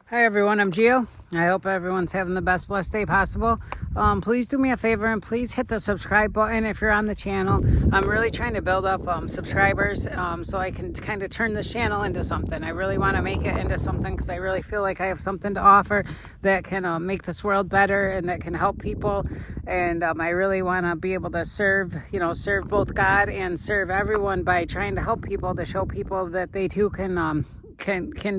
Hi everyone, I'm Gio. I hope everyone's having the best blessed day possible. Please do me a favor and please hit the subscribe button if you're on the channel. I'm really trying to build up subscribers so I can kind of turn this channel into something. I really want to make it into something because I really feel like I have something to offer that can make this world better and that can help people. And I really want to be able to serve both God and serve everyone by trying to help people, to show people that they too can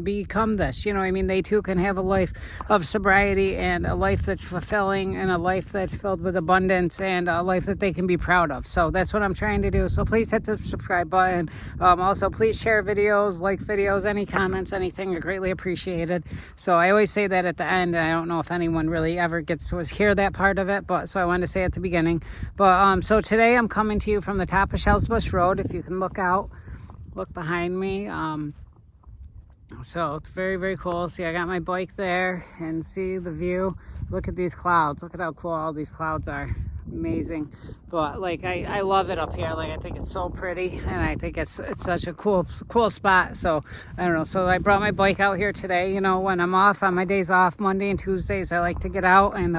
become this. They too can have a life of sobriety and a life that's fulfilling and a life that's filled with abundance and a life that they can be proud of. So that's what I'm trying to do. So please hit the subscribe button. Also, please share videos, like videos, any comments, anything are greatly appreciated. So I always say that at the end. I don't know if anyone really ever gets to hear that part of it, but so I wanted to say at the beginning. But so today I'm coming to you from the top of Shellsbush Road. If you can look behind me. So it's very, very cool. See, I got my bike there and see the view. Look at these clouds. Look at how cool all these clouds are. Amazing. But I love it up here. I think it's so pretty and I think it's such a cool spot. So I don't know. So I brought my bike out here today. When I'm off on my days off, Monday and Tuesdays, I like to get out and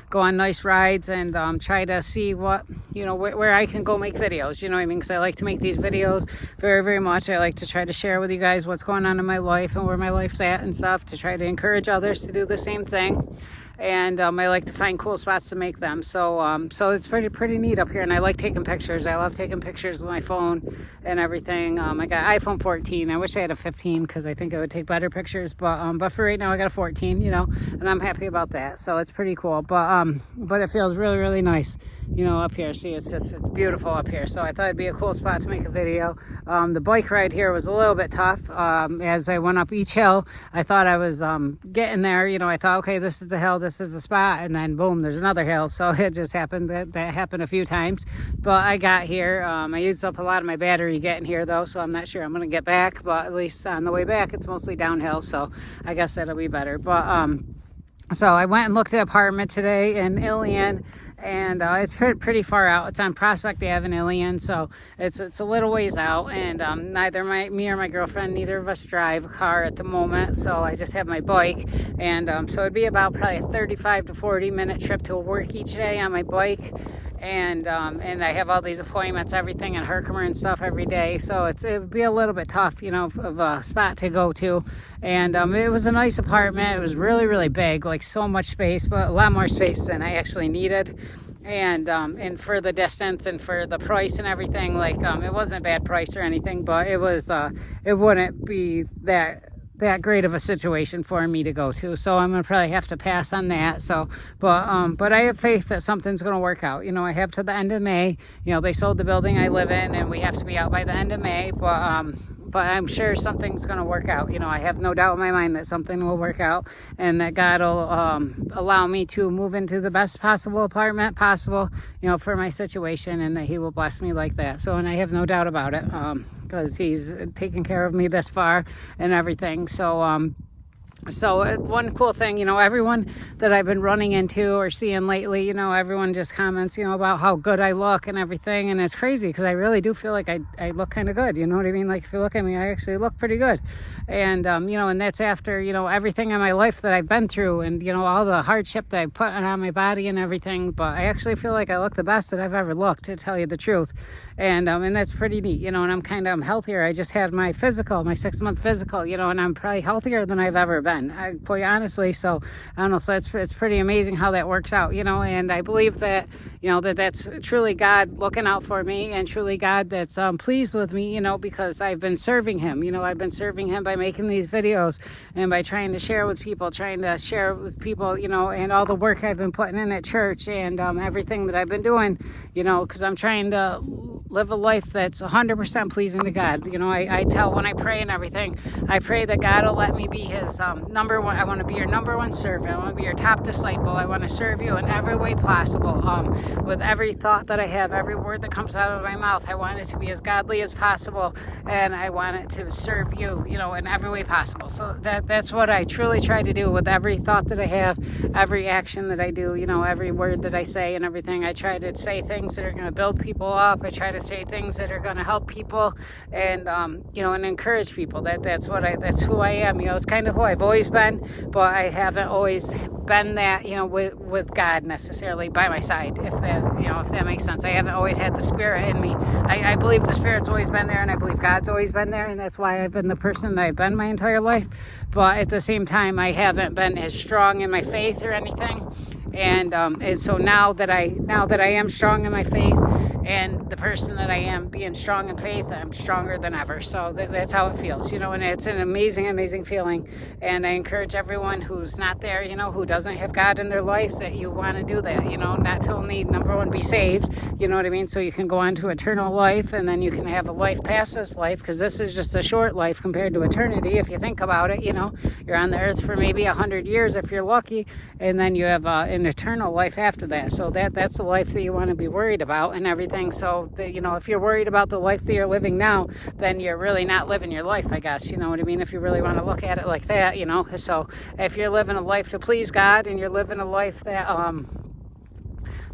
go on nice rides and try to see what where I can go make videos. Because I like to make these videos very, very much. I like to try to share with you guys what's going on in my life and where my life's at and stuff, to try to encourage others to do the same thing. And I like to find cool spots to make them. So it's pretty neat up here, and I like taking pictures. I love taking pictures with my phone and everything. I got iPhone 14. I wish I had a 15 because I think I would take better pictures. But for right now, I got a 14. And I'm happy about that. So it's pretty cool. But it feels really, really nice. Up here. See, it's beautiful up here. So I thought it'd be a cool spot to make a video. The bike ride here was a little bit tough. As I went up each hill, I thought I was getting there. I thought, okay, this is the hill, this is the spot, and then boom, there's another hill. So it just happened that happened a few times. But I got here. I used up a lot of my battery getting here though, so I'm not sure I'm gonna get back. But at least on the way back, it's mostly downhill. So I guess that'll be better. But so I went and looked at an apartment today in Ilion. And it's pretty far out. It's on Prospect Ave in Ilion, so it's a little ways out. And neither me or my girlfriend, neither of us drive a car at the moment, so I just have my bike. And so it'd be about probably a 35 to 40 minute trip to work each day on my bike. And I have all these appointments, everything in Herkimer and stuff every day, so it would be a little bit tough, of a spot to go to. And it was a nice apartment. It was really, really big, so much space, but a lot more space than I actually needed. And for the distance and for the price and everything, it wasn't a bad price or anything, but it wouldn't be that great of a situation for me to go to. So I'm gonna probably have to pass on that. So but I have faith that something's gonna work out. I have to the end of May. They sold the building I live in and we have to be out by the end of May, but I'm sure something's going to work out. I have no doubt in my mind that something will work out and that God will allow me to move into the best possible apartment possible, for my situation, and that he will bless me like that. So, and I have no doubt about it because he's taken care of me thus far and everything. So one cool thing, everyone that I've been running into or seeing lately, everyone just comments, about how good I look and everything. And it's crazy because I really do feel like I look kind of good. You know what I mean? If you look at me, I actually look pretty good. And, and that's after, everything in my life that I've been through and, all the hardship that I put on my body and everything. But I actually feel like I look the best that I've ever looked, to tell you the truth. And that's pretty neat, and I'm healthier. I just had my 6-month physical, and I'm probably healthier than I've ever been, quite honestly. So I don't know. So it's pretty amazing how that works out, and I believe that, that's truly God looking out for me and truly God that's pleased with me, because I've been serving him. I've been serving him by making these videos and by trying to share with people, and all the work I've been putting in at church and everything that I've been doing, because I'm trying to live a life that's 100% pleasing to God. I tell when I pray and everything, I pray that God will let me be his number one. I want to be your number one servant. I want to be your top disciple. I want to serve you in every way possible. With every thought that I have, every word that comes out of my mouth, I want it to be as godly as possible, and I want it to serve you, in every way possible. So that's what I truly try to do with every thought that I have, every action that I do, every word that I say and everything. I try to say things that are going to build people up. I try to to say things that are going to help people and, and encourage people. That's who I am. It's kind of who I've always been, but I haven't always been that, with God necessarily by my side, if that makes sense. I haven't always had the Spirit in me. I believe the Spirit's always been there, and I believe God's always been there, and that's why I've been the person that I've been my entire life. But at the same time, I haven't been as strong in my faith or anything. And so now that I am strong in my faith, and the person that I am being strong in faith, I'm stronger than ever. So that's how it feels, and it's an amazing, amazing feeling. And I encourage everyone who's not there, who doesn't have God in their lives, that you want to do that, not to only, number one, be saved, you know what I mean? So you can go on to eternal life, and then you can have a life past this life, because this is just a short life compared to eternity. If you think about it, you're on the earth for maybe 100 years if you're lucky, and then you have an eternal life after that. So that's the life that you want to be worried about and everything. So, if you're worried about the life that you're living now, then you're really not living your life, I guess. You know what I mean? If you really want to look at it like that, So if you're living a life to please God, and you're living a life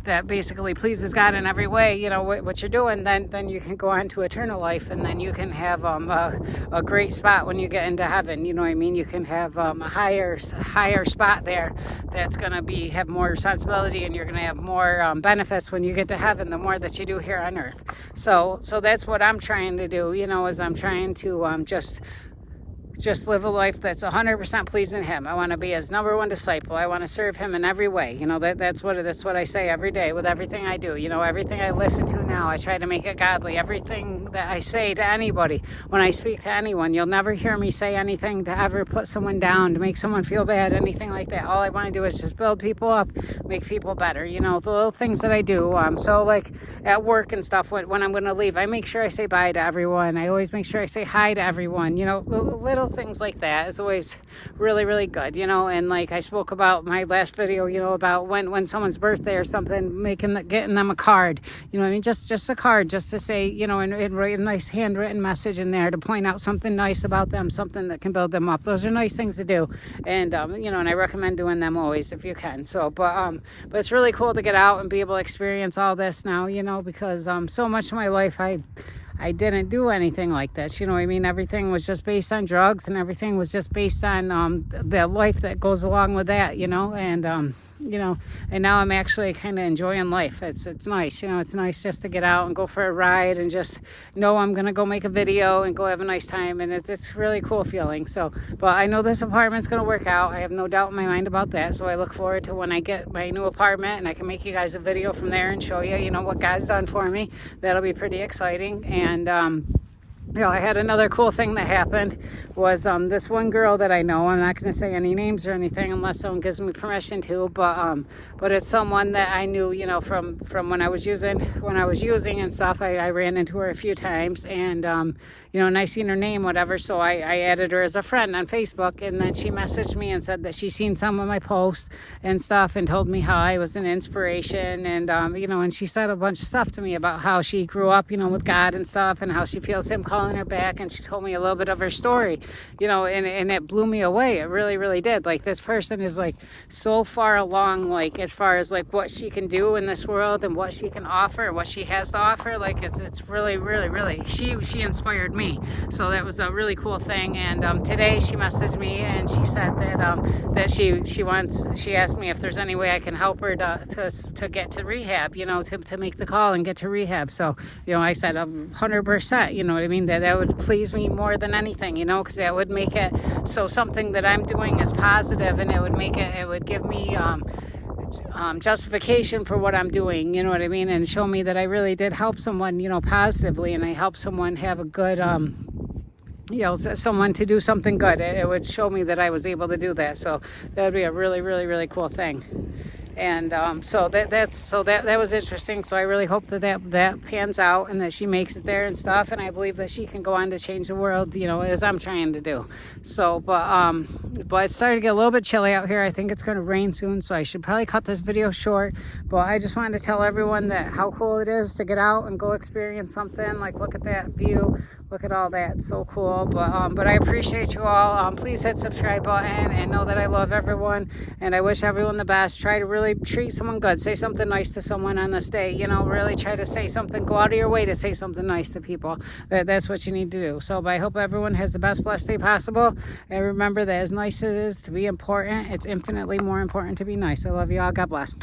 that basically pleases God in every way, what you're doing, then you can go on to eternal life, and then you can have a great spot when you get into heaven. You know what I mean? You can have a higher spot there that's going to have more responsibility, and you're going to have more benefits when you get to heaven, the more that you do here on earth. So that's what I'm trying to do, is I'm trying to just live a life that's 100% pleasing to Him. I want to be His number one disciple. I want to serve Him in every way. That's what I say every day with everything I do. Everything I listen to now, I try to make it godly. Everything that I say to anybody, when I speak to anyone, you'll never hear me say anything to ever put someone down, to make someone feel bad, anything like that. All I want to do is just build people up, make people better. The little things that I do. So like at work and stuff, when I'm going to leave, I make sure I say bye to everyone. I always make sure I say hi to everyone. Little things like that is always really, really good, and like I spoke about my last video, about when someone's birthday or something, getting them a card, just a card, just to say, and write a nice handwritten message in there to point out something nice about them, something that can build them up. Those are nice things to do, and and I recommend doing them always if you can. So but it's really cool to get out and be able to experience all this now, because so much of my life I didn't do anything like this, I mean? Everything was just based on drugs, and everything was just based on the life that goes along with that, and now I'm actually kind of enjoying life. It's nice, it's nice just to get out and go for a ride and just know I'm going to go make a video and go have a nice time, and it's really cool feeling. So, but I know this apartment's going to work out. I have no doubt in my mind about that. So I look forward to when I get my new apartment and I can make you guys a video from there and show you, what God's done for me. That'll be pretty exciting. And, I had another cool thing that happened was this one girl that I know. I'm not going to say any names or anything unless someone gives me permission to, but it's someone that I knew, from when I was using and stuff. I ran into her a few times, and and I seen her name, whatever. So I added her as a friend on Facebook, and then she messaged me and said that she seen some of my posts and stuff, and told me how I was an inspiration, and and she said a bunch of stuff to me about how she grew up, with God and stuff, and how she feels Him calling her back. And she told me a little bit of her story, and it blew me away. It really, really did. Like, this person is like so far along, like as far as like what she can do in this world and what she can offer, what she has to offer. Like it's really, really, really, she inspired me. So that was a really cool thing. And today she messaged me and she said that she asked me if there's any way I can help her to get to rehab, to make the call and get to rehab. So, I said 100%, you know what I mean? That would please me more than anything, because that would make it so something that I'm doing is positive, and it would give me justification for what I'm doing, you know what I mean? And show me that I really did help someone, positively, and I helped someone have a good, someone to do something good. It would show me that I was able to do that. So that would be a really, really, really cool thing. And so that was interesting. So I really hope that pans out and that she makes it there and stuff. And I believe that she can go on to change the world, as I'm trying to do. So, but it's starting to get a little bit chilly out here. I think it's going to rain soon, so I should probably cut this video short. But I just wanted to tell everyone that how cool it is to get out and go experience something. Like, look at that view. Look at all that. It's so cool. But I appreciate you all. Please hit subscribe button and know that I love everyone and I wish everyone the best. Try to really treat someone good. Say something nice to someone on this day. You know, really try to say something. Go out of your way to say something nice to people. That's what you need to do. So, but I hope everyone has the best blessed day possible. And remember that as nice as it is to be important, it's infinitely more important to be nice. I love you all. God bless.